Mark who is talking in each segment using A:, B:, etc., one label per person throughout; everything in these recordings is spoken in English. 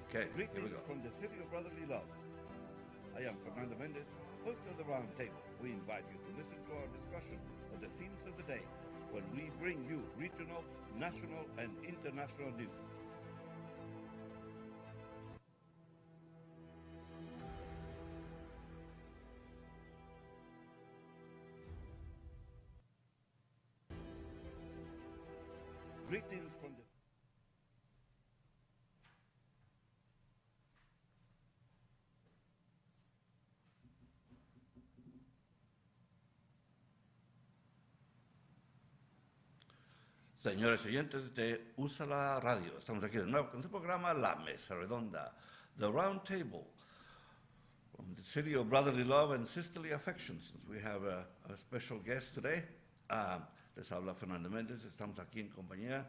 A: Okay, here we
B: Greetings
A: go.
B: from the city of brotherly love. I am Fernando Mendez, host of the Round Table. We invite you to listen to our discussion of the themes of the day when we bring you regional, national, and international news. Greetings from the
A: Señores oyentes de USALA Radio, estamos aquí de nuevo con su programa La Mesa Redonda, The Round Table, from the city of brotherly love and sisterly affection. Since we have a special guest today, les habla Fernando Mendez. Estamos aquí en compañía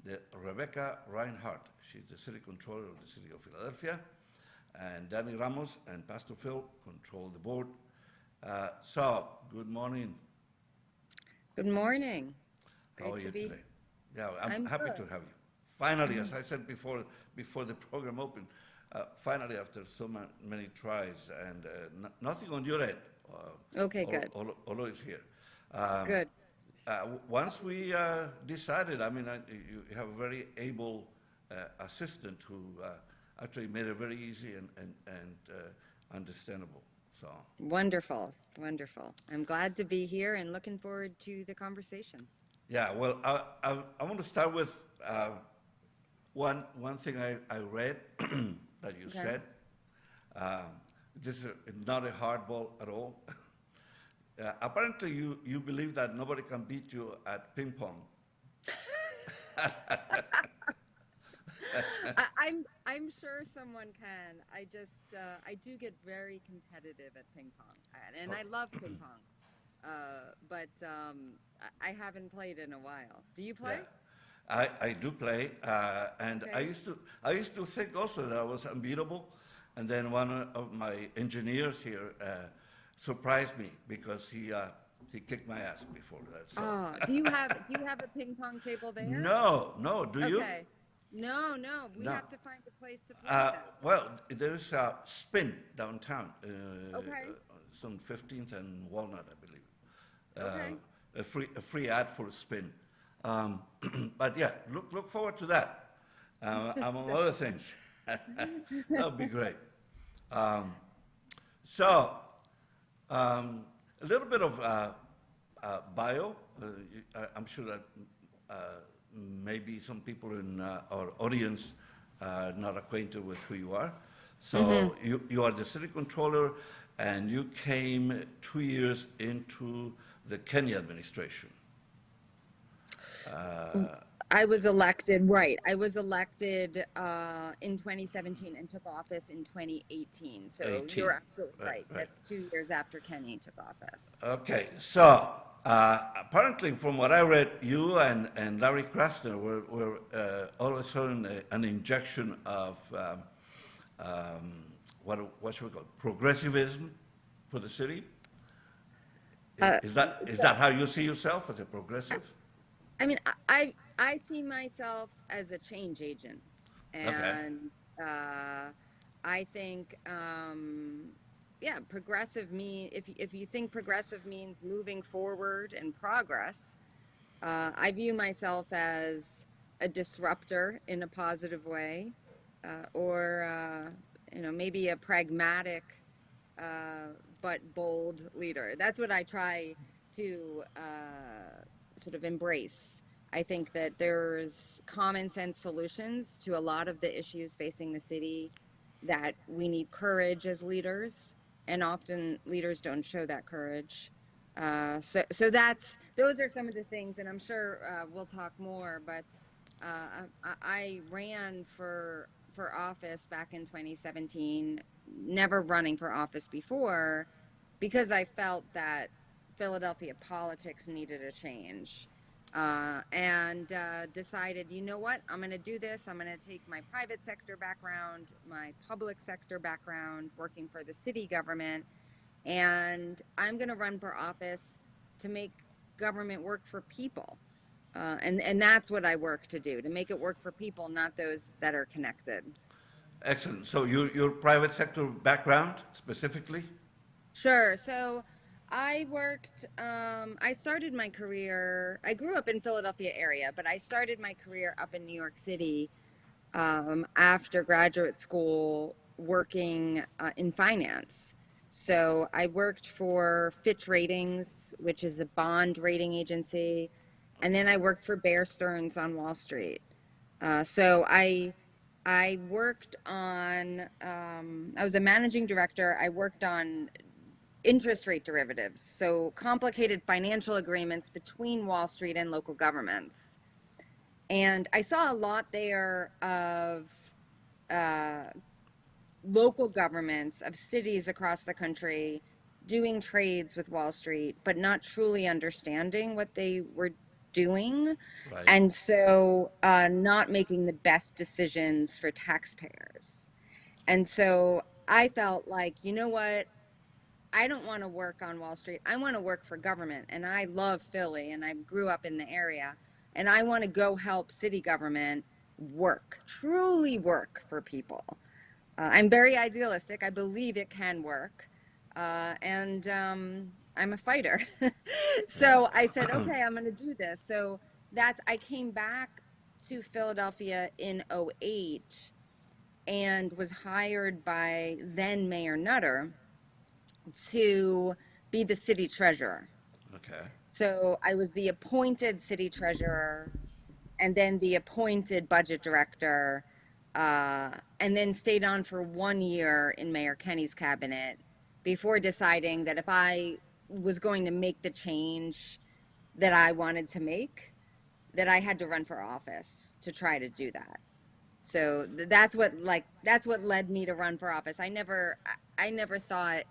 A: de Rebecca Rhynhart. She's the city controller of the city of Philadelphia, and Danny Ramos and Pastor Phil control the board. So, good morning.
C: Good morning.
A: How are you today? Yeah, I'm
C: I'm
A: happy
C: good.
A: to have you. Finally, as I said before the program opened, finally after so many tries and nothing on your end.
C: Okay, good.
A: Olo is here. Um,
C: Good.
A: Once we decided, I mean, you have a very able assistant who actually made it very easy and understandable. So
C: Wonderful. Wonderful. I'm glad to be here and looking forward to the conversation.
A: yeah, well, I want to start with one thing I read that you
C: Okay.
A: said. Um, this is not a hardball at all. Apparently, you believe that nobody can beat you at ping pong.
C: I'm sure someone can. I do get very competitive at ping pong, and I love ping pong. But I haven't played in a while. Do you play?
A: Yeah, I do play, and
C: Okay.
A: I used to think also that I was unbeatable, and then one of my engineers here surprised me because he kicked my ass before that. So
C: Oh, do you have a ping pong table there?
A: no, do you?
C: Okay. No, no. We
A: No.
C: have to find a place to play then.
A: Well, there's a spin downtown,
C: Okay.
A: some 15th and Walnut, I believe.
C: Okay.
A: A free ad for a spin. Um, but yeah, look forward to that. Among other things, that would be great. Um, so, a little bit of bio. I'm sure that maybe some people in our audience are not acquainted with who you are. So you are the city controller, and you came 2 years into the Kenya administration.
C: I was elected, right. I was elected in 2017 and took office in 2018. So
A: 18.
C: you're absolutely
A: Right,
C: right.
A: right.
C: That's 2 years after Kenny took office.
A: Okay, so apparently, from what I read, you and Larry Krasner were all of a sudden an injection of what should we call it? Progressivism for the city.
C: Uh,
A: Is that how you see yourself, as a progressive?
C: I mean, I see myself as a change agent,
A: Okay.
C: and I think, yeah, if you think progressive means moving forward and progress, I view myself as a disruptor in a positive way, or maybe a pragmatic but bold leader. That's what I try to sort of embrace. I think that there's common sense solutions to a lot of the issues facing the city, that we need courage as leaders, and often leaders don't show that courage. So those are some of the things, and I'm sure we'll talk more. But I ran for office back in 2017, never running for office before, because I felt that Philadelphia politics needed a change. And decided, you know what, I'm going to do this. I'm going to take my private sector background, my public sector background, working for the city government, and I'm going to run for office to make government work for people. And that's what I work to do, to make it work for people, not those that are connected.
A: Excellent. So your private sector background specifically?
C: Sure. So I started my career, I grew up in Philadelphia area, but I started my career up in New York City after graduate school working in finance. So I worked for Fitch Ratings, which is a bond rating agency, and then I worked for Bear Stearns on Wall Street. So I worked on I was a managing director. I worked on interest rate derivatives, so complicated financial agreements between Wall Street and local governments. And I saw a lot there of uh, local governments, of cities across the country doing trades with Wall Street, but not truly understanding what they were doing.
A: Right.
C: And so not making the best decisions for taxpayers. And so I felt like, you know what? I don't want to work on Wall Street. I want to work for government. And I love Philly and I grew up in the area. And I want to go help city government work, truly work for people. I'm very idealistic. I believe it can work. And I'm a fighter. So I said, okay, I'm going to do this. So I came back to Philadelphia in '08 and was hired by then Mayor Nutter to be the city treasurer.
A: Okay.
C: So I was the appointed city treasurer and then the appointed budget director, and then stayed on for 1 year in Mayor Kenny's cabinet before deciding that if I was going to make the change that I wanted to make, that I had to run for office to try to do that. So that's what led me to run for office. I never thought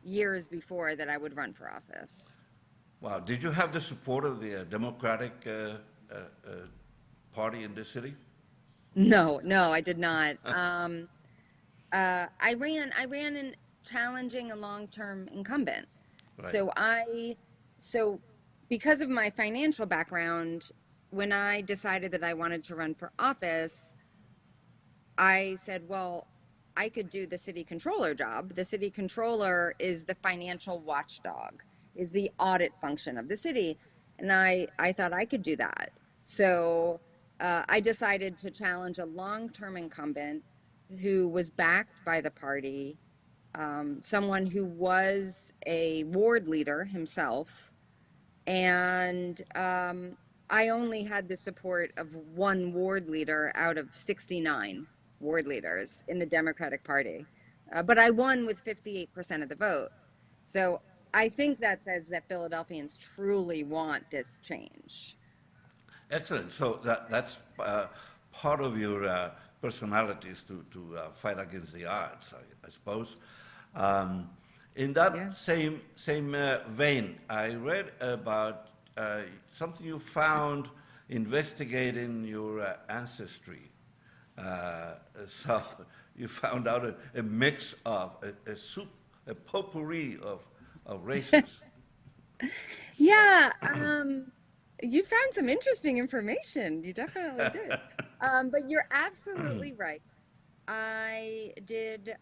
C: years before that I would run for office.
A: Wow. Did you have the support of the Democratic Party in this city?
C: No, no, I did not. I ran in challenging a long-term incumbent.
A: Right.
C: So because of my financial background, when I decided that I wanted to run for office, I said, well, I could do the city controller job. The city controller is the financial watchdog, is the audit function of the city. And I thought I could do that. So I decided to challenge a long-term incumbent who was backed by the party, someone who was a ward leader himself. And I only had the support of one ward leader out of 69 ward leaders in the Democratic Party. But I won with 58% of the vote. So I think that says that Philadelphians truly want this change.
A: Excellent. So that's part of your personality is to fight against the odds, I suppose. In that
C: Yeah.
A: same vein, I read about something you found investigating your ancestry. So you found out a mix of a soup, a potpourri of races.
C: Yeah, you found some interesting information. You definitely did. But you're absolutely right. I did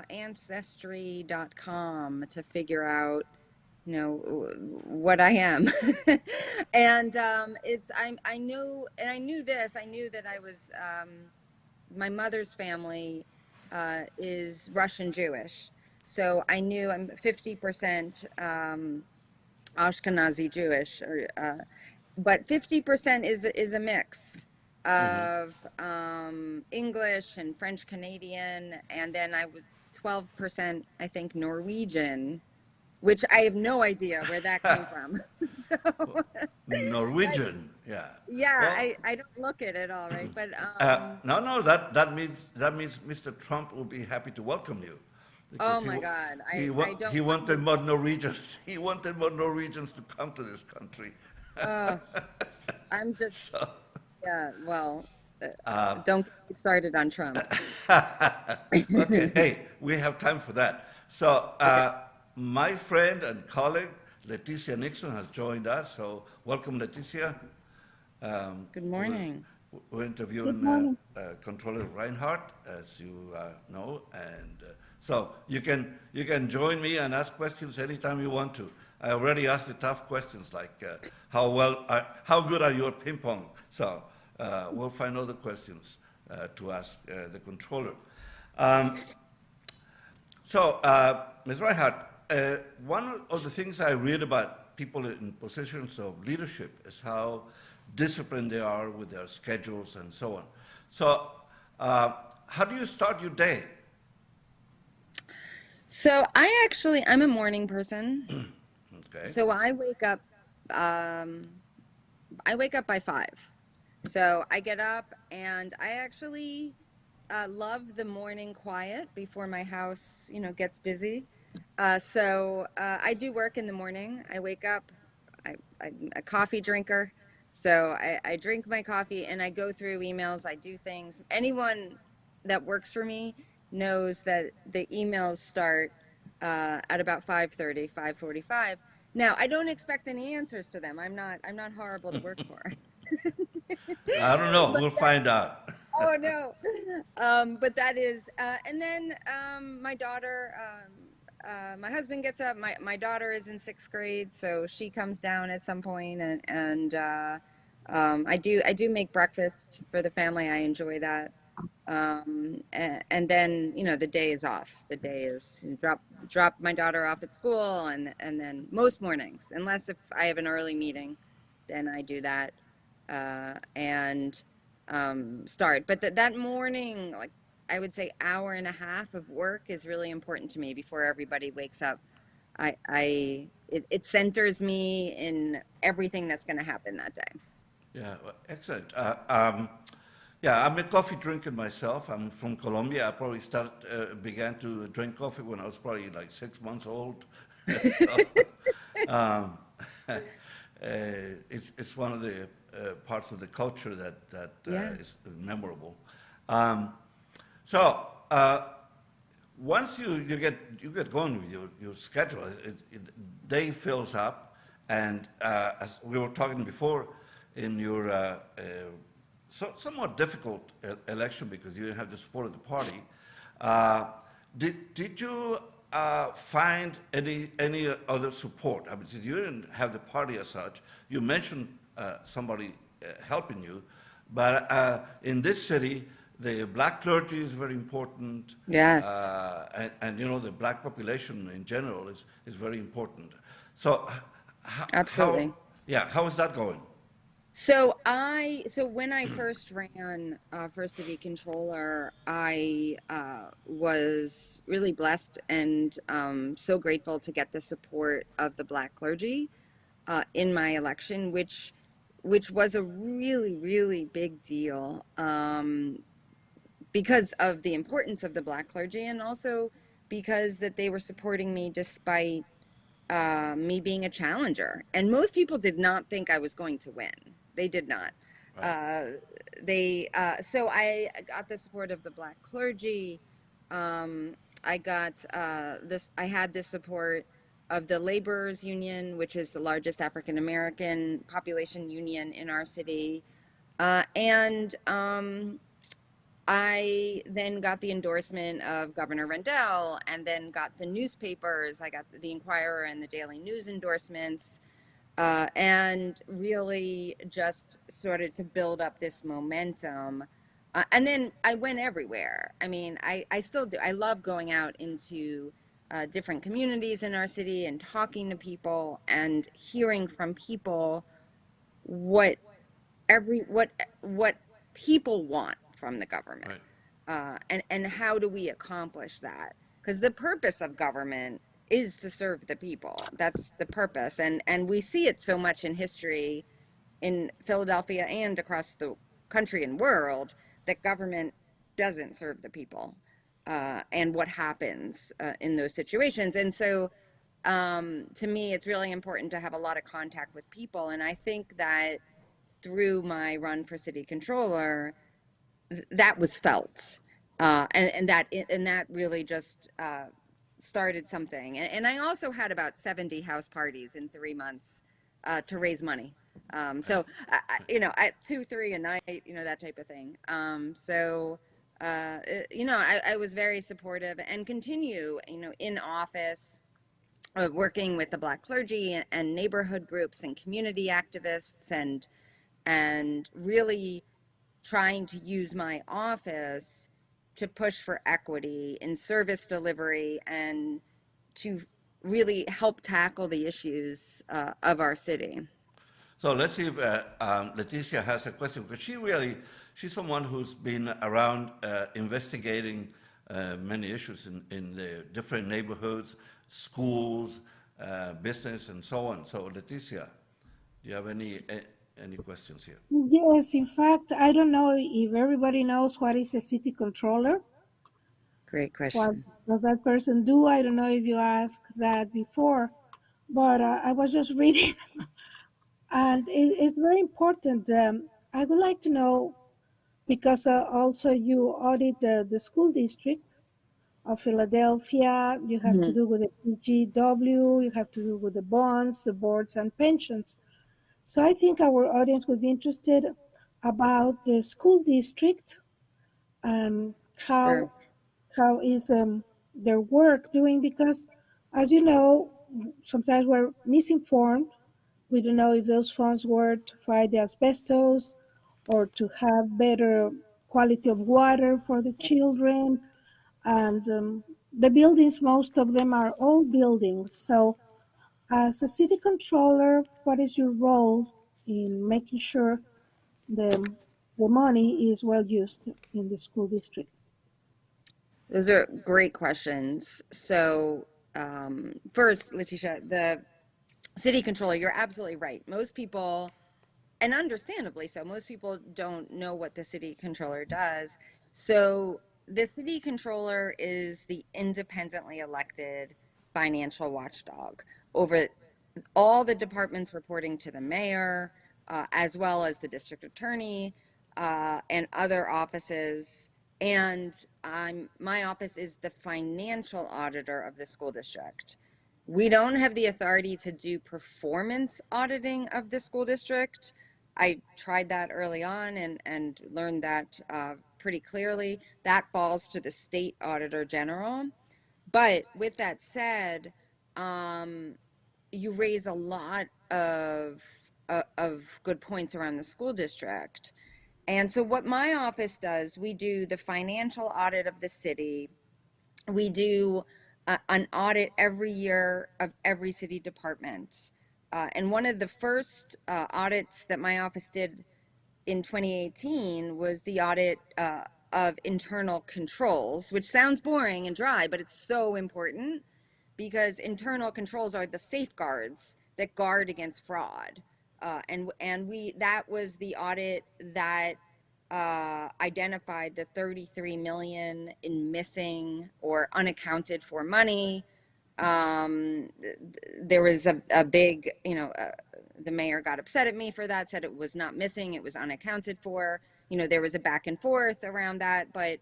C: Ancestry.com to figure out, what I am. And I knew, and I knew this. I knew that I was my mother's family is Russian Jewish, so I knew I'm 50% Ashkenazi Jewish, but 50% is a mix of English and French Canadian, and then 12%, I think, Norwegian, which I have no idea where that came from. So,
A: Norwegian, yeah.
C: yeah,
A: Well,
C: I don't look at it all right, but
A: no, that means Mr. Trump will be happy to welcome you.
C: oh
A: Because
C: my God,
A: he
C: I don't
A: he
C: want
A: wanted
C: his
A: more Norwegians. He wanted more Norwegians to come to this country.
C: I'm just,
A: So,
C: yeah, well, don't get me started on Trump.
A: okay, hey, we have time for that. So,
C: Okay.
A: my friend and colleague Leticia Nixon has joined us. So, welcome, Leticia.
C: Good
A: We're,
C: morning.
A: we're
C: Good
A: interviewing
C: morning.
A: Controller Rhynhart, as you know, and so you can join me and ask questions anytime you want to. I already asked the tough questions like how good are you at ping pong? So we'll find other questions to ask the controller. Um, Ms. Reinhardt, one of the things I read about people in positions of leadership is how disciplined they are with their schedules and so on. So, how do you start your day?
C: So I'm a morning person.
A: Okay.
C: So um, I wake up by 5. So I get up and I actually love the morning quiet before my house, gets busy. I do work in the morning. I wake up, I'm a coffee drinker. So I drink my coffee and I go through emails. I do things. Anyone that works for me knows that the emails start at about 5:30, 5:45. Now, I don't expect any answers to them. I'm not horrible to work for.
A: I don't know. We'll find out.
C: Oh no. But that is, and then my daughter, my husband gets up. My daughter is in 6th grade, so she comes down at some point, and I do make breakfast for the family. I enjoy that. And then the day is off. The day is drop my daughter off at school, and then most mornings, unless if I have an early meeting, then I do that, and start. But that morning, like I would say, hour and a half of work is really important to me before everybody wakes up. It centers me in everything that's going to happen that day.
A: Yeah, well, excellent. Yeah, I'm a coffee drinker myself. I'm from Colombia. I probably began to drink coffee when I was probably like 6 months old. So, um, it's one of the parts of the culture that
C: Yeah.
A: is memorable. Um, so once you get going with your schedule, day fills up, and as we were talking before, in your somewhat difficult election because you didn't have the support of the party, did you find any other support? I mean, since you didn't have the party as such, you mentioned somebody helping you, but in this city, the black clergy is very important,
C: Yes.
A: and the black population in general is very important. So, how
C: Absolutely.
A: yeah, how is that going?
C: So when I first ran for city controller, I was really blessed and so grateful to get the support of the Black clergy in my election, which was a really, really big deal, because of the importance of the Black clergy, and also because that they were supporting me despite me being a challenger. And most people did not think I was going to win. They did not.
A: Right.
C: Uh, so I got the support of the Black clergy. I got I had the support of the Laborers Union, which is the largest African American population union in our city. And I then got the endorsement of Governor Rendell, and then got the newspapers. I got the Inquirer and the Daily News endorsements, and really just started to build up this momentum. And then I went everywhere. I mean, I still do. I love going out into different communities in our city and talking to people and hearing from people what what people want from the government,
A: Right.
C: and how do we accomplish that, because the purpose of government is to serve the people. That's the purpose, and we see it so much in history in Philadelphia and across the country and world, that government doesn't serve the people, and what happens in those situations. And so to me, it's really important to have a lot of contact with people, and I think that through my run for city controller, that was felt, and that really just started something. And I also had about 70 house parties in 3 months to raise money. So, you know, at 2, 3 a night, you know, that type of thing. You know, I was very supportive and continue, you know, in office, working with the Black clergy and neighborhood groups and community activists, and really trying to use my office to push for equity in service delivery and to really help tackle the issues of our city.
A: So let's see if Leticia has a question, because she's someone who's been around investigating many issues in the different neighborhoods, schools, business, and so on. So Leticia, do you have any questions here?
D: Yes, in fact, I don't know if everybody knows what is a city controller.
C: Great
D: What
C: question.
D: does that person do? I don't know if you asked that before, but I was just reading, and it's very important. I would like to know because also you audit the school district of Philadelphia. You have to
C: Mhm.
D: do with the PGW. You have to do with the bonds, the boards, and pensions. So I think our audience would be interested about the school district and
C: Sure.
D: how is their work doing, because as you know, sometimes we're misinformed. We don't know if those funds were to fight the asbestos or to have better quality of water for the children. And the buildings, most of them are old buildings. So as a city controller, what is your role in making sure the the money is well used in the school district?
C: Those are great questions. So, first, Letitia, the city controller, you're absolutely right. Most people, and understandably so, most people don't know what the city controller does. So, the city controller is the independently elected financial watchdog over all the departments reporting to the mayor, as well as the district attorney and other offices. And my office is the financial auditor of the school district. We don't have the authority to do performance auditing of the school district. I tried that early on and learned that pretty clearly. That falls to the state auditor general. But with that said, um, you raise a lot of good points around the school district. And so what my office does, we do the financial audit of the city. We do an audit every year of every city department. And one of the first audits that my office did in 2018 was the audit of internal controls, which sounds boring and dry, but it's so important because internal controls are the safeguards that guard against fraud. And we that was the audit that identified the 33 million in missing or unaccounted for money. There was a big, you know, the mayor got upset at me for that, said it was not missing, it was unaccounted for. You know, there was a back and forth around that, but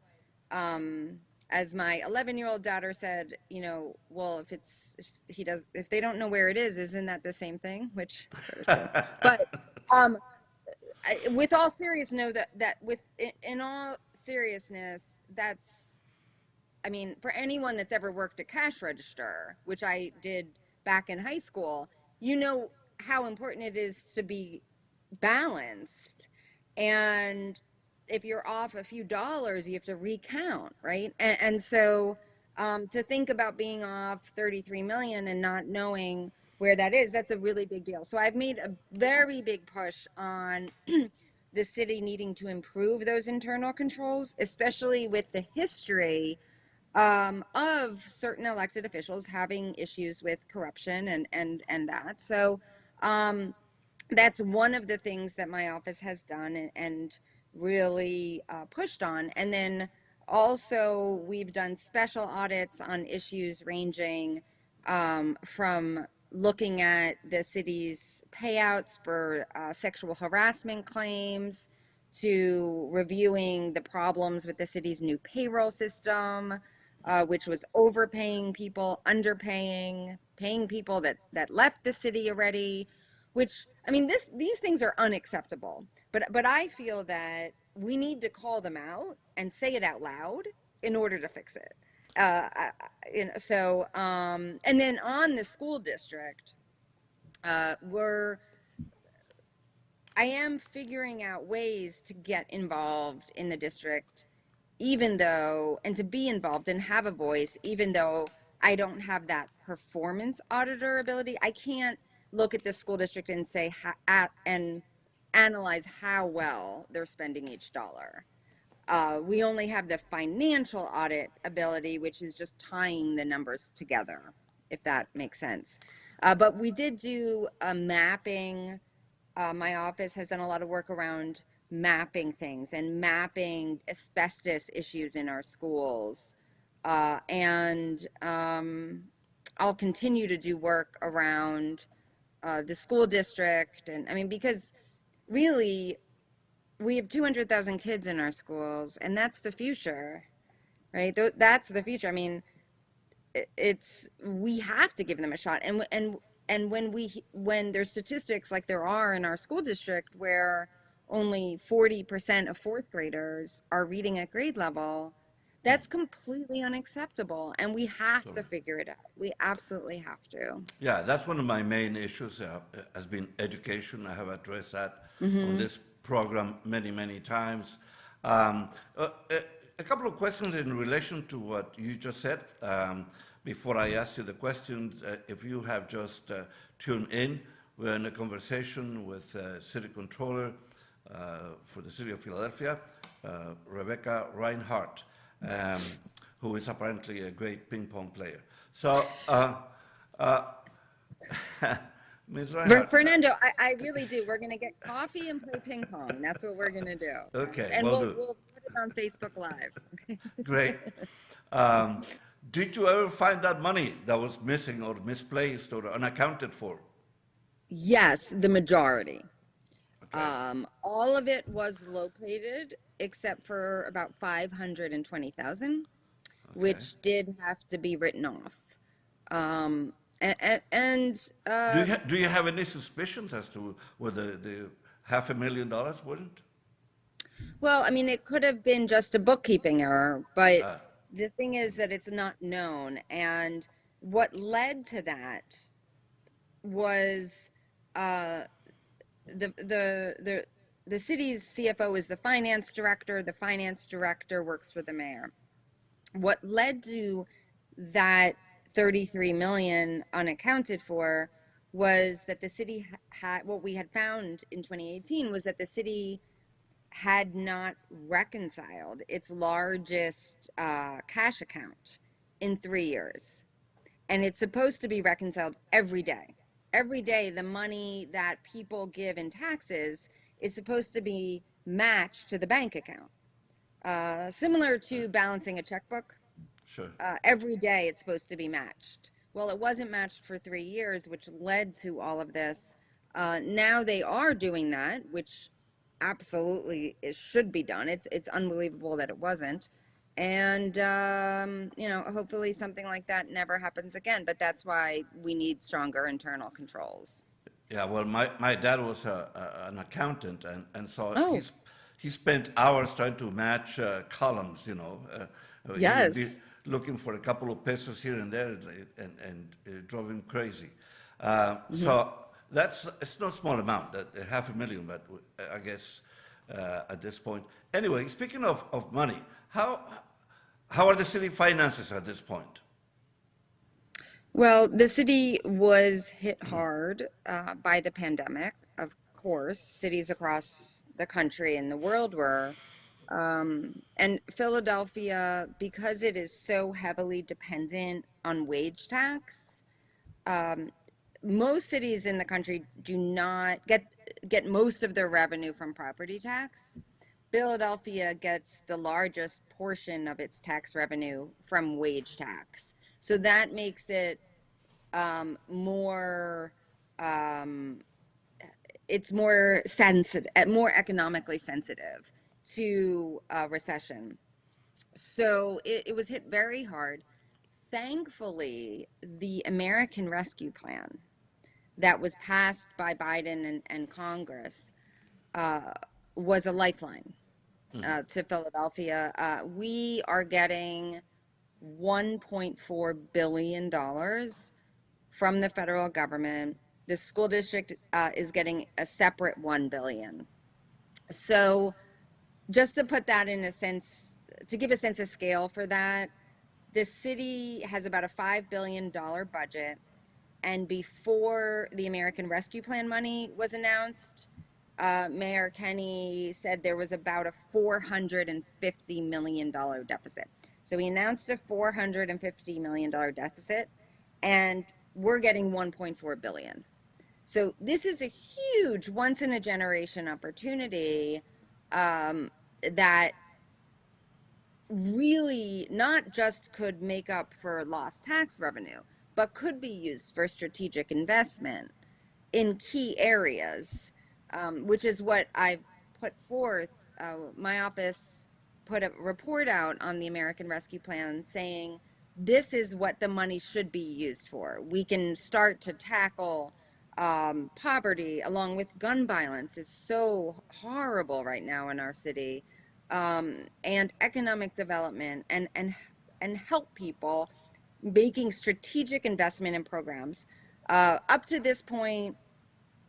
C: as my 11-year-old daughter said, you know, well, if they don't know where it is, isn't that the same thing? Which sort of true. But um, with all seriousness, know that with in all seriousness, that's, I mean, for anyone that's ever worked a cash register, which I did back in high school, you know how important it is to be balanced. And if you're off a few dollars, you have to recount, right? And so to think about being off 33 million and not knowing where that is, that's a really big deal. So I've made a very big push on the city needing to improve those internal controls, especially with the history of certain elected officials having issues with corruption and that. So that's one of the things that my office has done and really pushed on. And then also we've done special audits on issues ranging from looking at the city's payouts for sexual harassment claims to reviewing the problems with the city's new payroll system, which was overpaying people, underpaying, paying people that left the city already, which, I mean, these things are unacceptable, but I feel that we need to call them out and say it out loud in order to fix it. And then on the school district, we're I am figuring out ways to get involved in the district, even though, and to be involved and have a voice, even though I don't have that performance auditor ability. I can't look at the school district and say, and analyze how well they're spending each dollar. We only have the financial audit ability, which is just tying the numbers together, if that makes sense. But we did do a mapping. My office has done a lot of work around mapping things and mapping asbestos issues in our schools. And I'll continue to do work around the school district. And I mean, because really, we have 200,000 kids in our schools, and that's the future, right? That's the future. I mean, we have to give them a shot. And when there's statistics like there are in our school district where only 40% of fourth graders are reading at grade level, that's completely unacceptable, and we have to figure it out. We absolutely have to.
A: Yeah, that's one of my main issues, has been education. I have addressed that on this program many, many times. A couple of questions in relation to what you just said. Before I ask you the questions, if you have just tuned in, we're in a conversation with City Controller for the City of Philadelphia, Rebecca Rhynhart, who is apparently a great ping pong player. So, Ms. Rhynhart.
C: Fernando, I really do. We're going to get coffee and play ping pong. That's what we're going to do.
A: Okay,
C: and
A: we'll
C: we'll put it on Facebook Live.
A: Great. Did you ever find that money that was missing or misplaced or unaccounted for?
C: Yes, the majority.
A: Okay.
C: All of it was located except for about 520,000, which did have to be written off.
A: Do you have any suspicions as to whether the $500,000 wouldn't?
C: Well, I mean, it could have been just a bookkeeping error, but the thing is that it's not known. And what led to that was the city's CFO is the finance director. The finance director works for the mayor. What led to that 33 million unaccounted for was that the city had, what we had found in 2018 was that the city had not reconciled its largest cash account in 3 years. And it's supposed to be reconciled every day. Every day, the money that people give in taxes is supposed to be matched to the bank account. Similar to balancing a checkbook.
A: Sure.
C: Every day it's supposed to be matched. Well, it wasn't matched for 3 years, which led to all of this. Now they are doing that, which absolutely it should be done. It's unbelievable that it wasn't. And, hopefully something like that never happens again. But that's why we need stronger internal controls.
A: Yeah, well, my dad was an accountant, and so
C: Oh.
A: he spent hours trying to match columns,
C: Yes.
A: He would be looking for a couple of pesos here and there, and it drove him crazy. So it's no small amount, $500,000, but I guess at this point. Anyway, speaking of money, how are the city finances at this point?
C: Well, the city was hit hard by the pandemic, of course. Cities across the country and the world were. And Philadelphia, because it is so heavily dependent on wage tax, most cities in the country do not get most of their revenue from property tax. Philadelphia gets the largest portion of its tax revenue from wage tax. So that makes it it's more sensitive, more economically sensitive to recession. So it was hit very hard. Thankfully, the American Rescue Plan that was passed by Biden and Congress was a lifeline to Philadelphia. We are getting $1.4 billion from the federal government. The school district is getting a separate $1 billion. So just to put that in a sense, to give a sense of scale for that, the city has about a $5 billion budget. And before the American Rescue Plan money was announced, Mayor Kenny said there was about a $450 million deficit. So he announced a $450 million deficit, and we're getting 1.4 billion. So this is a huge once in a generation opportunity that really not just could make up for lost tax revenue, but could be used for strategic investment in key areas, which is what I've put forth. My office put a report out on the American Rescue Plan saying this is what the money should be used for. We can start to tackle poverty, along with gun violence is so horrible right now in our city, and economic development, and help people making strategic investment in programs. Up to this point,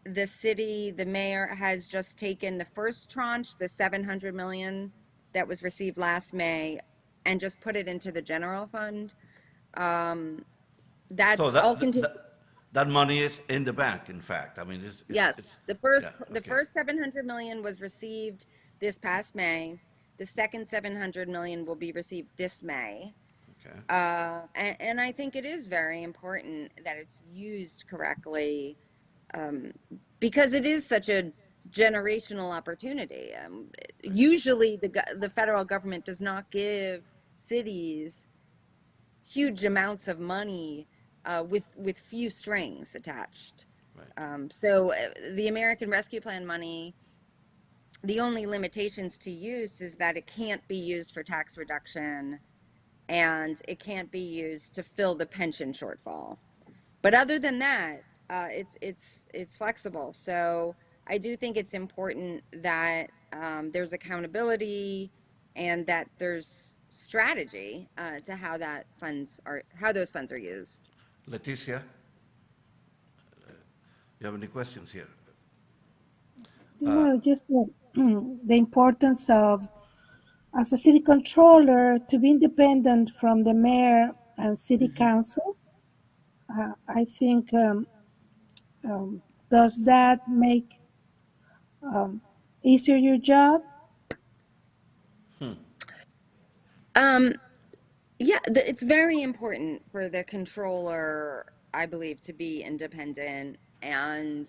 C: the city, the mayor has just taken the first tranche, the 700 million that was received last May, and just put it into the general fund.
A: So
C: That's all continued.
A: that money is in the bank, in fact. I mean,
C: Yes,
A: yeah,
C: the
A: okay.
C: first 700 million was received this past May. The second 700 million will be received this May.
A: Okay.
C: And I think it is very important that it's used correctly, because it is such a generational opportunity. Usually the federal government does not give cities huge amounts of money with few strings attached.
A: Right.
C: So the American Rescue Plan money, the only limitations to use is that it can't be used for tax reduction, and it can't be used to fill the pension shortfall. But other than that, it's flexible. So I do think it's important that there's accountability and that there's strategy to how those funds are used.
A: Leticia, you have any questions here?
D: Well, just the importance of, as a city controller, to be independent from the mayor and city council. I think, does that make um, easier your job?
C: Yeah, it's very important for the controller, I believe, to be independent, and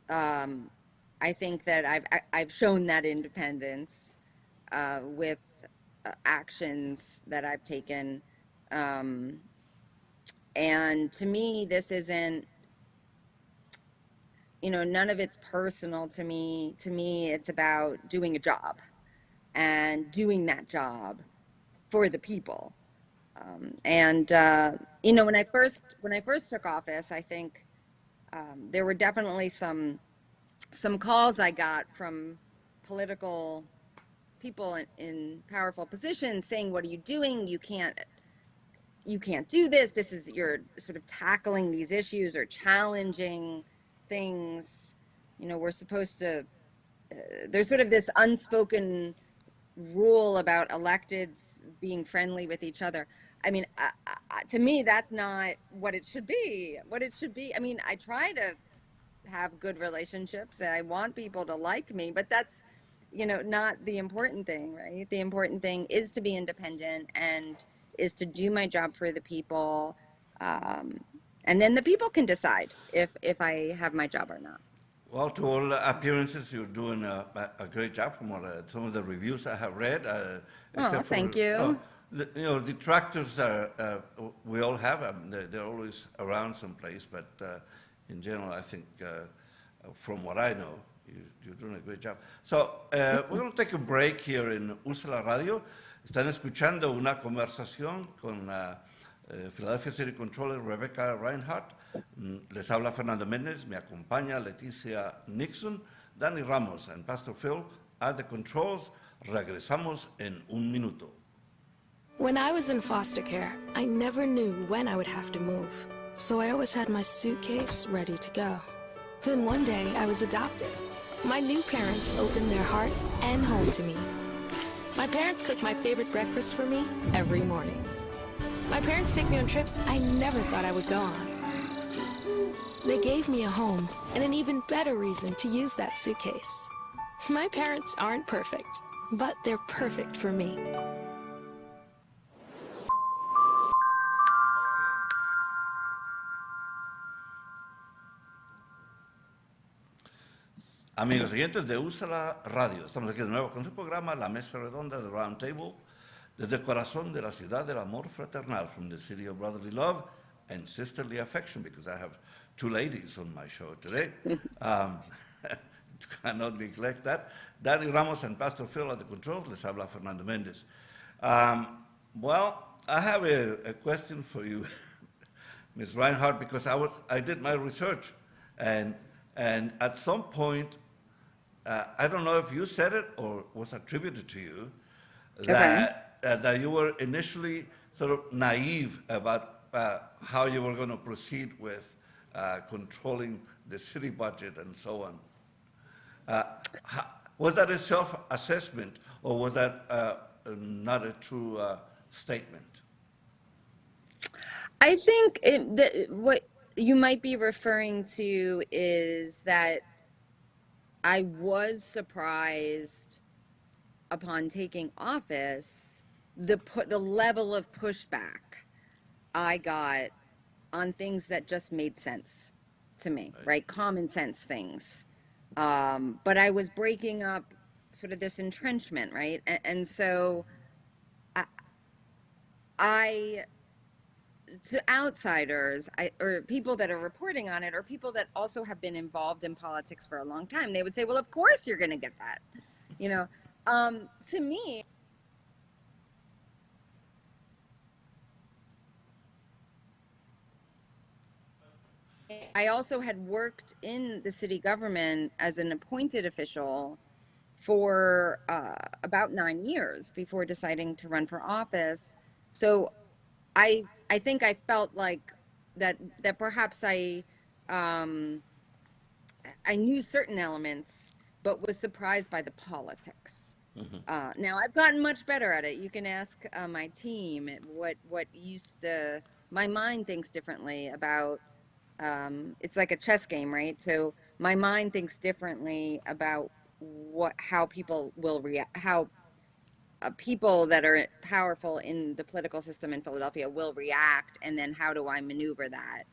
C: I think that I've shown that independence with actions that I've taken, and to me, this isn't, none of it's personal to me. To me, it's about doing a job and doing that job for the people. And when I first took office, I think there were definitely some calls I got from political people in powerful positions saying, "What are you doing? You can't do this. You're sort of tackling these issues or challenging things. We're supposed to." There's sort of this unspoken rule about electeds being friendly with each other. I mean, to me, that's not what it should be. What it should be, I mean, I try to have good relationships and I want people to like me, but that's, not the important thing, right? The important thing is to be independent and is to do my job for the people. And then the people can decide if I have my job or not.
A: Well, to all appearances, you're doing a great job from some of the reviews I have read.
C: Oh,
A: Except
C: thank
A: for,
C: you.
A: detractors we all have. They're always around someplace, but in general, I think, from what I know, you're doing a great job. So, we're going to take a break here in USALA Radio. Están escuchando una conversación con Philadelphia City Controller Rebecca Rhynhart. Les habla Fernando Mendez, me acompaña Leticia Nixon, Danny Ramos and Pastor Phil at the controls. Regresamos en un minuto.
E: When I was in foster care, I never knew when I would have to move, so I always had my suitcase ready to go. Then one day, I was adopted. My new parents opened their hearts and home to me. My parents cook my favorite breakfast for me every morning. My parents take me on trips I never thought I would go on. They gave me a home and an even better reason to use that suitcase. My parents aren't perfect, but they're perfect for me.
A: Amigos oyentes de USALA Radio, estamos aquí de nuevo con su programa La Mesa Redonda, The Round Table, desde el corazón de la ciudad del amor fraternal, from the city of brotherly love and sisterly affection, because I have two ladies on my show today. Cannot neglect that. Danny Ramos and Pastor Phil at the controls. Les habla Fernando Mendez. Well, I have a question for you, Ms. Rhynhart, because I did my research, and at some point, I don't know if you said it or was attributed to you, that you were initially sort of naive about how you were going to proceed with controlling the city budget and so on. Was that a self-assessment, or was that not a true statement?
C: I think what you might be referring to is that I was surprised upon taking office, the level of pushback I got on things that just made sense to me, right? Common sense things. But I was breaking up sort of this entrenchment, right? And so I to outsiders, or people that are reporting on it, or people that also have been involved in politics for a long time, they would say, well, of course you're going to get that. You know, to me, I also had worked in the city government as an appointed official for about 9 years before deciding to run for office. So I think I felt like that perhaps I knew certain elements, but was surprised by the politics. Mm-hmm. Now I've gotten much better at it. You can ask my team what used to. My mind thinks differently about. It's like a chess game, right? So my mind thinks differently about how people will react, how people that are powerful in the political system in Philadelphia will react, and then how do I maneuver that?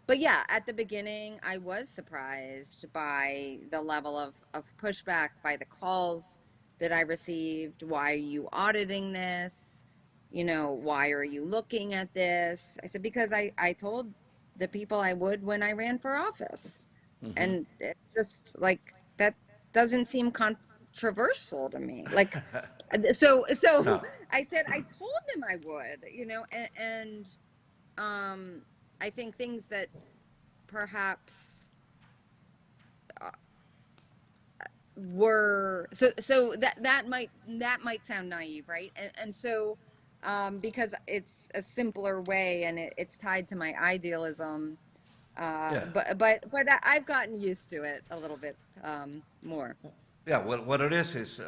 C: But yeah, at the beginning, I was surprised by the level of pushback, by the calls that I received. Why are you auditing this? You know, why are you looking at this? I said, because I told the people I would when I ran for office. Mm-hmm. And it's just like, that doesn't seem controversial to me. Like, so no. I said, I told them I would, you know, and I think things that perhaps were, so that might sound naive, right? And so, because it's a simpler way and it's tied to my idealism, but I've gotten used to it a little bit more.
A: Yeah, well, what it is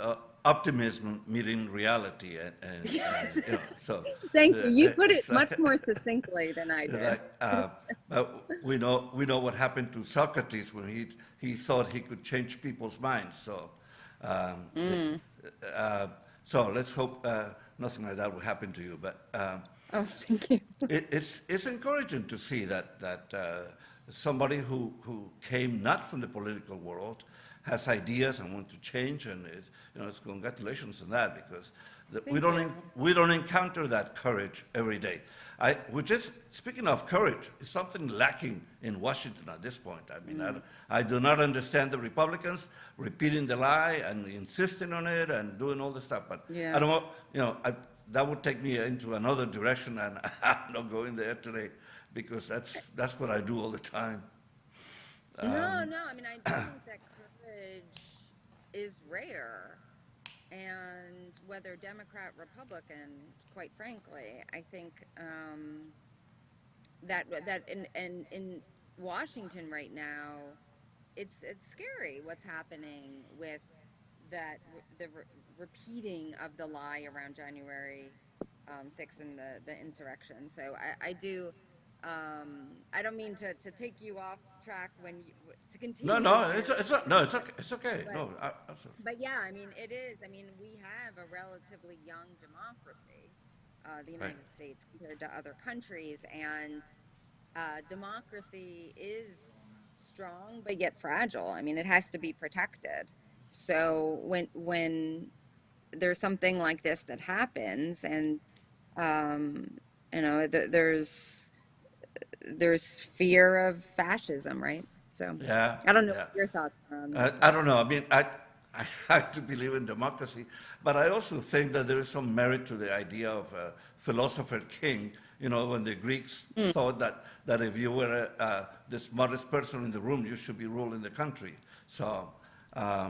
A: optimism meeting reality, and you know, so.
C: Thank you. You put it much more succinctly than I did.
A: But we know what happened to Socrates when he thought he could change people's minds. So, so let's hope nothing like that will happen to you. But
C: oh, thank you.
A: It's encouraging to see that somebody who came not from the political world has ideas and wants to change, and it's congratulations on that, because we don't encounter that courage every day. Which is, speaking of courage, is something lacking in Washington at this point. I mean, I do not understand the Republicans repeating the lie and insisting on it and doing all this stuff. But yeah. I don't know, that would take me into another direction, and I'm not going there today because that's what I do all the time.
C: No, no. I mean, I do think that courage is rare, and whether Democrat, Republican, quite frankly, I think that in Washington right now, it's scary what's happening with that the repeating of the lie around January 6th and the insurrection. So I do. I don't mean to take you off track when you to
A: No,
C: continue
A: no,
C: your
A: no, it's okay. It's okay.
C: but
A: No, absolutely.
C: but yeah, I mean it is. I mean we have a relatively young democracy, the
A: Right.
C: United States compared to other countries, and democracy is strong but yet fragile. I mean it has to be protected. So when there's something like this that happens, and um, there's fear of fascism, right? So
A: Yeah,
C: I don't know
A: yeah.
C: what your thoughts are on that.
A: I don't know. I mean, I have to believe in democracy, but I also think that there is some merit to the idea of a philosopher king. You know, when the Greeks thought that if you were the smartest person in the room, you should be ruling the country. So I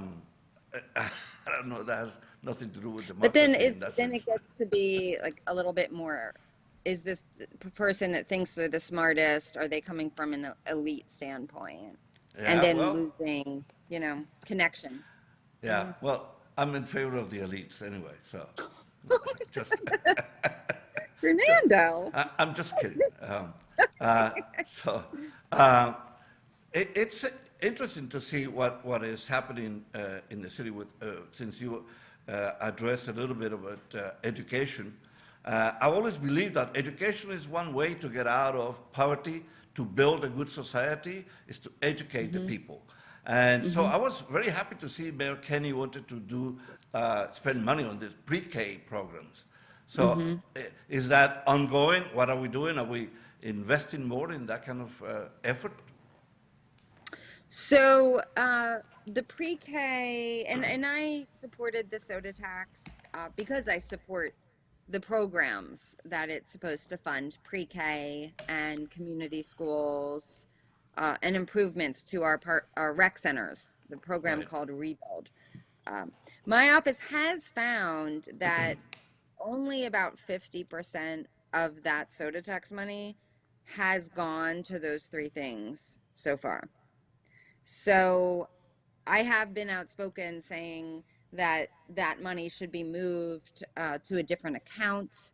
A: don't know. That has nothing to do with
C: But then
A: democracy in that
C: it
A: sense.
C: gets to be like a little bit more. Is this person that thinks they're the smartest? Are they coming from an elite standpoint, and
A: Yeah.
C: then
A: Well.
C: losing, connection?
A: Yeah. Well, I'm in favor of the elites anyway. So just.
C: Fernando.
A: I'm just kidding. Uh, so uh, it's interesting to see what is happening in the city with since you addressed a little bit about education. I always believe that education is one way to get out of poverty, to build a good society, is to educate the people. And so I was very happy to see Mayor Kenny wanted to spend money on these pre-K programs. So is that ongoing? What are we doing? Are we investing more in that kind of effort?
C: So the pre-K, and I supported the soda tax because I support the programs that it's supposed to fund, pre-K and community schools, and improvements to our rec centers, the program
A: Right.
C: called Rebuild. My office has found that only about 50% of that soda tax money has gone to those three things so far. So I have been outspoken saying that that money should be moved to a different account,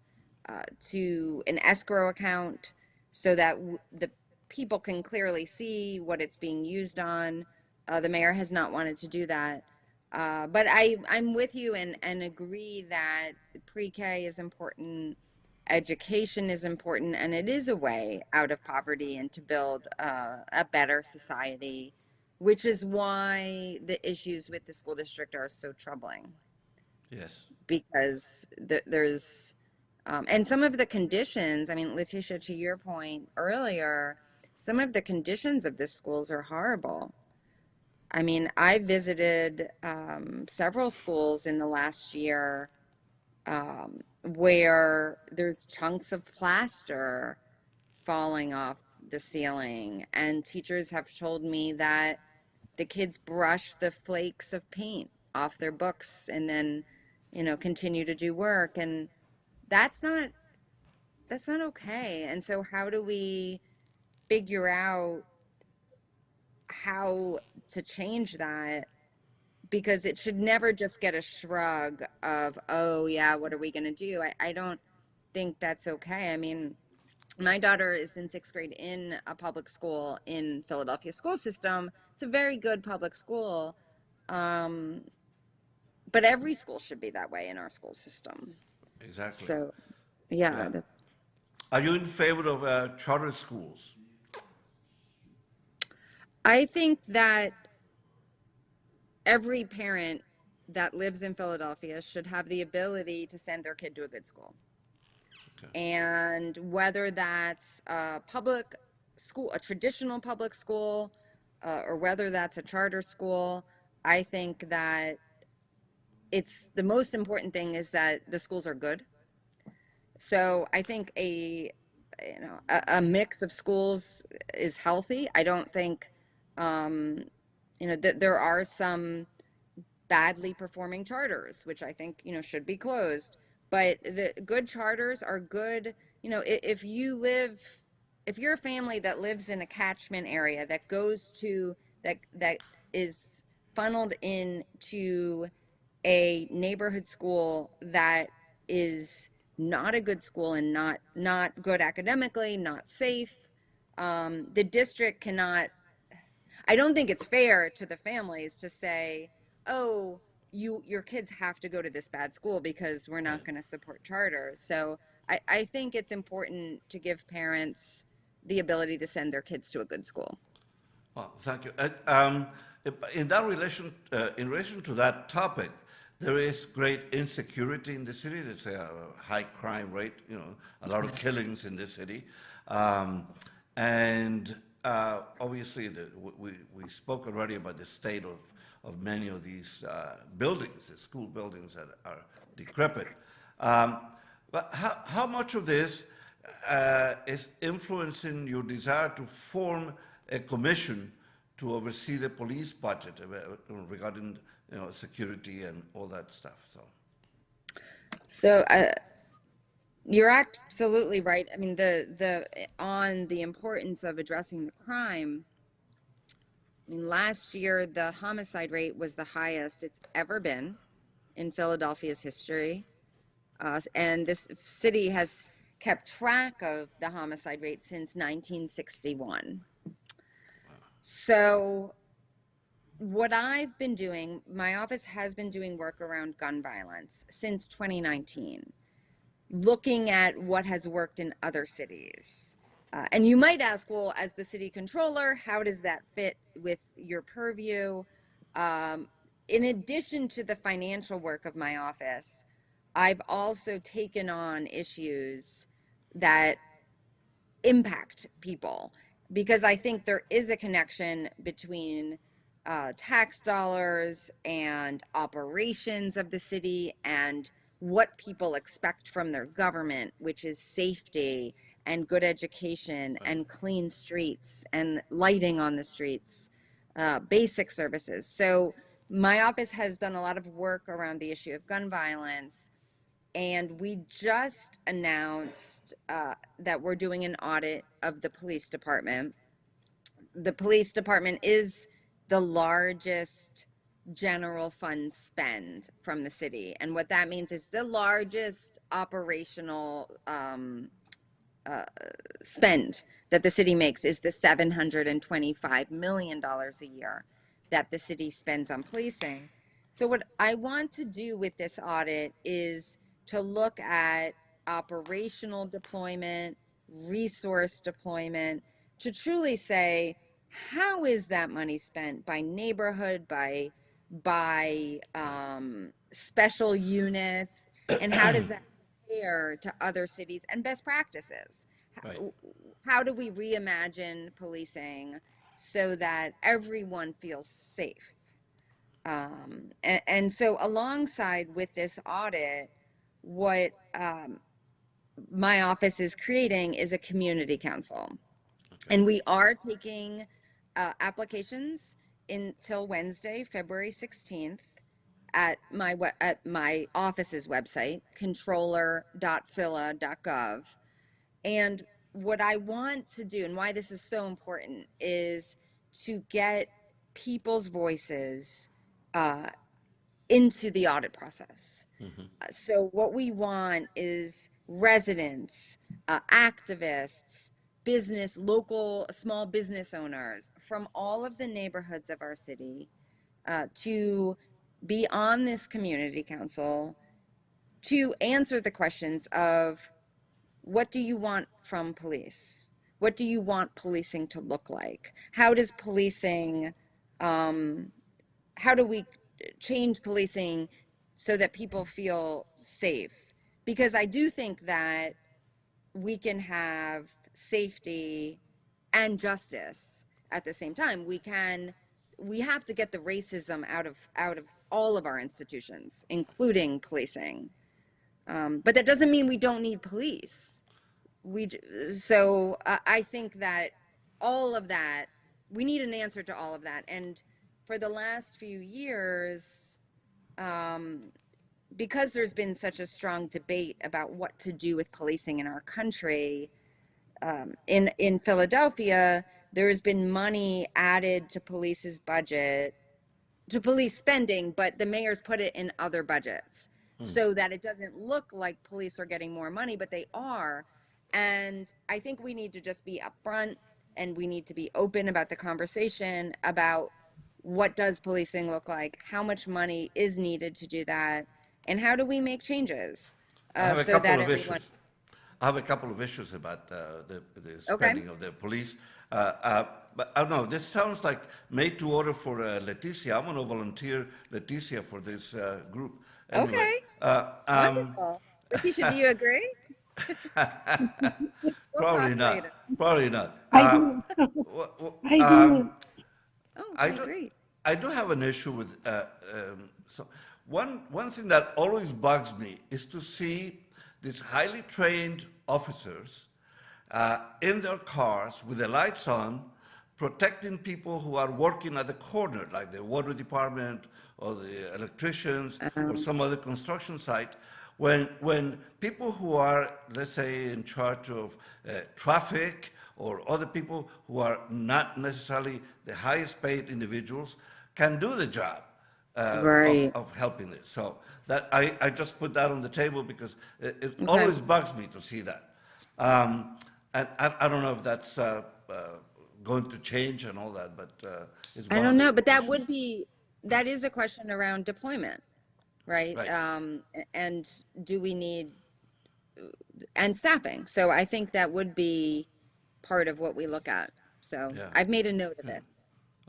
C: to an escrow account, so that the people can clearly see what it's being used on. The mayor has not wanted to do that. But I'm with you and agree that pre-K is important, education is important, and it is a way out of poverty and to build a better society, which is why the issues with the school district are so troubling,
A: Yes.
C: because there's and some of the conditions, I mean, Leticia, to your point earlier, some of the conditions of the schools are horrible. I mean, I visited several schools in the last year where there's chunks of plaster falling off the ceiling, and teachers have told me that the kids brush the flakes of paint off their books and then, continue to do work, and that's not okay. And so how do we figure out how to change that? Because it should never just get a shrug of, oh yeah, what are we going to do? I don't think that's okay. I mean, my daughter is in 6th grade in a public school in Philadelphia school system. It's a very good public school. Um, but every school should be that way in our school system.
A: Exactly.
C: So yeah,
A: Yeah. Are you in favor of charter schools?
C: I think that every parent that lives in Philadelphia should have the ability to send their kid to a good school.
A: Okay.
C: And whether that's a public school, a traditional public school, or whether that's a charter school, I think that it's the most important thing is that the schools are good. So I think a mix of schools is healthy. I don't think, that there are some badly performing charters, which I think, should be closed. But the good charters are good. If you're a family that lives in a catchment area that goes to, that is funneled into a neighborhood school that is not a good school and not good academically, not safe, the district cannot. I don't think it's fair to the families to say, "Oh, your kids have to go to this bad school because we're not going to support charters." So I think it's important to give parents the ability to send their kids to a good school.
A: Well, thank you. In relation to that topic, there is great insecurity in the city. There's a high crime rate, a lot of killings in the city. And obviously, we spoke already about the state of many of these buildings, the school buildings that are decrepit. But how much of this is influencing your desire to form a commission to oversee the police budget regarding security and all that stuff?
C: So you're absolutely right. I mean, on the importance of addressing the crime. I mean, last year the homicide rate was the highest it's ever been in Philadelphia's history, and this city has kept track of the homicide rate since 1961. So what I've been doing, my office has been doing work around gun violence since 2019, looking at what has worked in other cities. And you might ask, well, as the city controller, how does that fit with your purview? In addition to the financial work of my office, I've also taken on issues that impact people, because I think there is a connection between tax dollars and operations of the city and what people expect from their government, which is safety and good education and clean streets and lighting on the streets, basic services. So my office has done a lot of work around the issue of gun violence. And we just announced that we're doing an audit of the police department. The police department is the largest general fund spend from the city. And what that means is the largest operational spend that the city makes is the $725 million a year that the city spends on policing. So what I want to do with this audit is to look at operational deployment, resource deployment, to truly say, how is that money spent by neighborhood, by special units, and how does that compare to other cities and best practices?
A: Right.
C: How do we reimagine policing so that everyone feels safe? And so alongside with this audit, what my office is creating is a community council. And we are taking applications until Wednesday, February 16th at my office's website, controller.phila.gov. And what I want to do, and why this is so important, is to get people's voices into the audit process. So what we want is residents, activists, local small business owners from all of the neighborhoods of our city to be on this community council to answer the questions of, what do you want from police? What do you want policing to look like? How does policing, how do we change policing so that people feel safe? Because I do think that we can have safety and justice at the same time. We have to get the racism out of all of our institutions, including policing. But that doesn't mean we don't need police. So I think that all of that, we need an answer to all of that. And for the last few years, because there's been such a strong debate about what to do with policing in our country, in Philadelphia, there has been money added to police's budget, to police spending, but the mayor's put it in other budgets so that it doesn't look like police are getting more money, but they are. And I think we need to just be upfront, and we need to be open about the conversation about what does policing look like, how much money is needed to do that, and how do we make changes
A: I have a
C: so
A: couple
C: that
A: of
C: everyone.
A: issues. I have a couple of issues about the
C: Okay.
A: spending of the police. But I don't know, this sounds like made to order for Leticia. I'm going to volunteer Leticia for this group. Anyway,
C: Okay. Wonderful. Leticia, do you agree?
A: probably
C: talk
A: not.
C: later.
A: Probably not.
D: I do. I do.
C: Oh,
A: I
C: okay,
A: do,
C: great.
A: I do have an issue with, so one thing that always bugs me is to see these highly trained officers in their cars with the lights on, protecting people who are working at the corner, like the water department or the electricians or some other construction site, when people who are, let's say, in charge of traffic or other people who are not necessarily the highest paid individuals can do the job
C: Right.
A: of helping this. So that I just put that on the table because it
C: Okay.
A: always bugs me to see that. And I don't know if that's going to change and all that, but it's
C: I
A: one of
C: don't
A: the
C: know, but
A: issues.
C: that is a question around deployment, right?
A: Right.
C: And do we need, and staffing. So I think that would be part of what we look at. So
A: Yeah.
C: I've made a note of
A: Yeah.
C: it.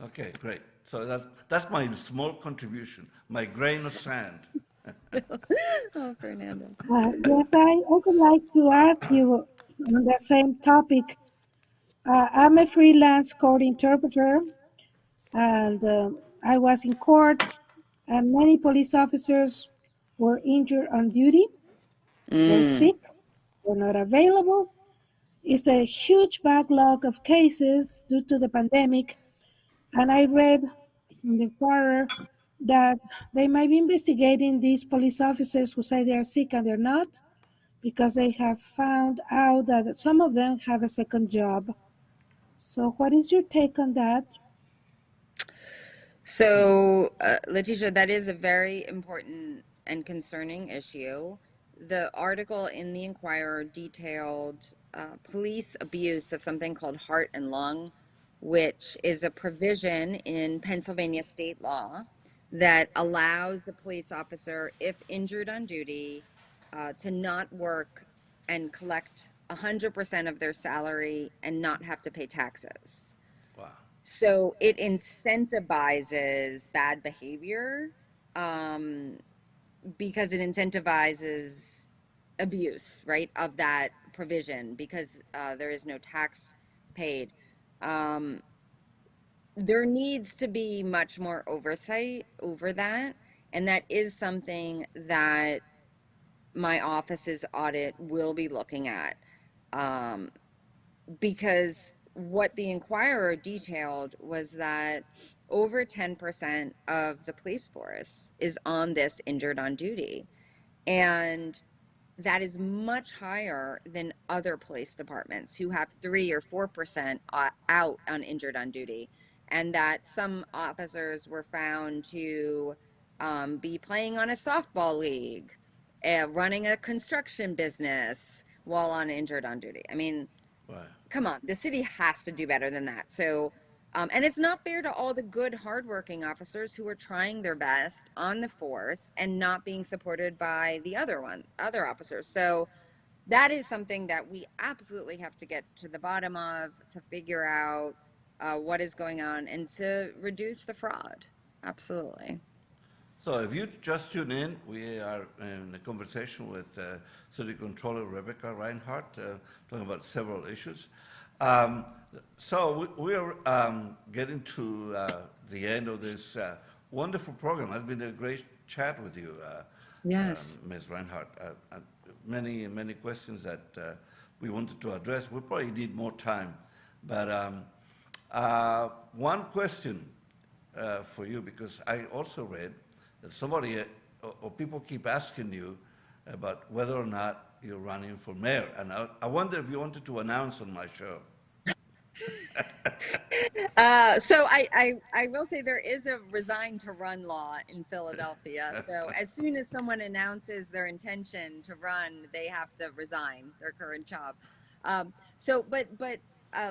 A: Okay, great. So that's my small contribution, my grain of sand.
C: Oh, Fernando.
D: Yes, I would like to ask you on the same topic. I'm a freelance court interpreter, and I was in court, and many police officers were injured on duty, were
C: Mm,
D: sick, were not available. It's a huge backlog of cases due to the pandemic, and I read in the Inquirer that they might be investigating these police officers who say they are sick and they're not, because they have found out that some of them have a second job. So, what is your take on that?
C: So, Letitia, that is a very important and concerning issue. The article in the Inquirer detailed police abuse of something called heart and lung, which is a provision in Pennsylvania state law that allows a police officer, if injured on duty, to not work and collect 100% of their salary and not have to pay taxes.
A: Wow.
C: So it incentivizes bad behavior, because it incentivizes abuse, right, of that provision because there is no tax paid. Um, there needs to be much more oversight over that. And that is something that my office's audit will be looking at. Um, because what the Inquirer detailed was that over 10% of the police force is on this injured on duty. And that is much higher than other police departments who have 3 or 4% out on injured on duty. And that some officers were found to be playing on a softball league, running a construction business while on injured on duty. I mean,
A: Right.
C: come on, the city has to do better than that. So, and it's not fair to all the good, hardworking officers who are trying their best on the force and not being supported by the other officers. So that is something that we absolutely have to get to the bottom of, to figure out what is going on and to reduce the fraud. Absolutely.
A: So if you just tune in, we are in a conversation with City Controller Rebecca Rhynhart, talking about several issues. Um, so we are getting to the end of this wonderful program. It's been a great chat with you,
C: Yes.
A: Ms. Rhynhart. Many questions that we wanted to address. We probably need more time. But one question for you, because I also read that somebody or people keep asking you about whether or not you're running for mayor. And I wonder if you wanted to announce on my show.
C: So I will say there is a resign to run law in Philadelphia. So as soon as someone announces their intention to run, they have to resign their current job. But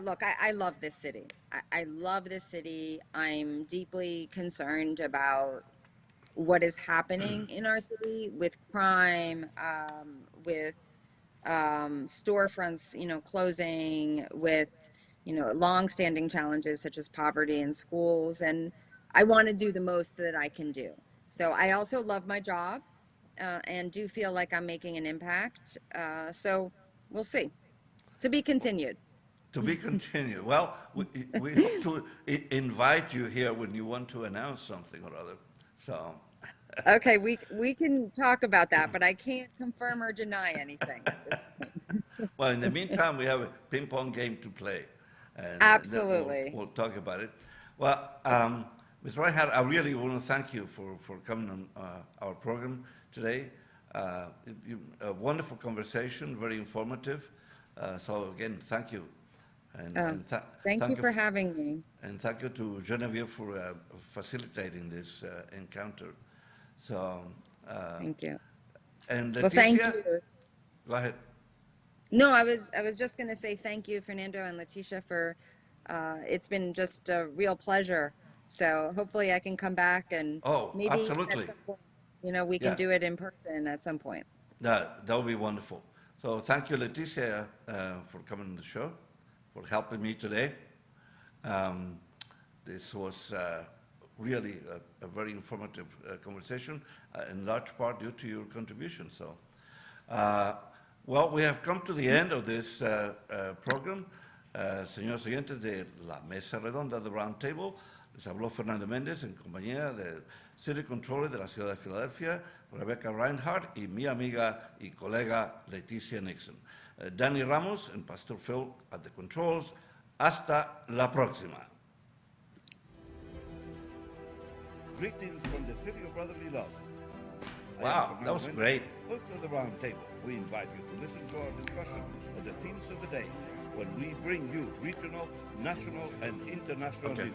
C: look, I love this city. I love this city. I'm deeply concerned about what is happening in our city with crime, with storefronts, closing, with, longstanding challenges such as poverty in schools. And I want to do the most that I can do. So I also love my job and do feel like I'm making an impact. So we'll see. To be continued.
A: To be continued. Well, we hope to invite you here when you want to announce something or other. So,
C: Okay, we can talk about that, but I can't confirm or deny anything at this point.
A: well, in the meantime, we have a ping pong game to play, and then
C: Absolutely.
A: we'll talk about it. Well, Ms. Rhynhart, I really want to thank you for coming on our program today. A wonderful conversation, very informative. So again, thank you. And
C: Thank you for having me.
A: And thank you to Genevieve for facilitating this encounter. So,
C: Thank you.
A: and
C: Well, thank
A: Leticia,
C: you.
A: go ahead.
C: No, I was just going to say thank you, Fernando and Leticia, for it's been just a real pleasure. So hopefully I can come back and
A: Oh,
C: maybe at
A: absolutely.
C: some point, we can
A: Yeah,
C: do it in person at some point.
A: that would be wonderful. So thank you, Leticia, for coming on the show, for helping me today. This was really a very informative conversation, in large part due to your contribution. So, well, we have come to the end of this program. Señores oyentes de la Mesa Redonda de Round Table, les habló Fernando Mendez en compañía del City Controller de la Ciudad de Filadelfia, Rebecca Rhynhart, y mi amiga y colega Leticia Nixon. Danny Ramos and Pastor Phil at the controls. Hasta la próxima.
B: Greetings from the city of brotherly love.
A: Wow, that was great.
B: Host of the round table, we invite you to listen to our discussion of the themes of the day when we bring you regional, national, and international
A: Okay.
B: news.